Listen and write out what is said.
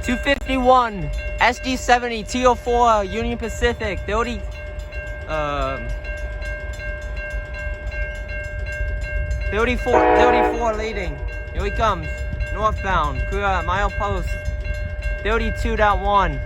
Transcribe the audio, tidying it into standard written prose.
251, SD70, TO4, Union Pacific, 34 leading. Here he comes, northbound, milepost 32.1.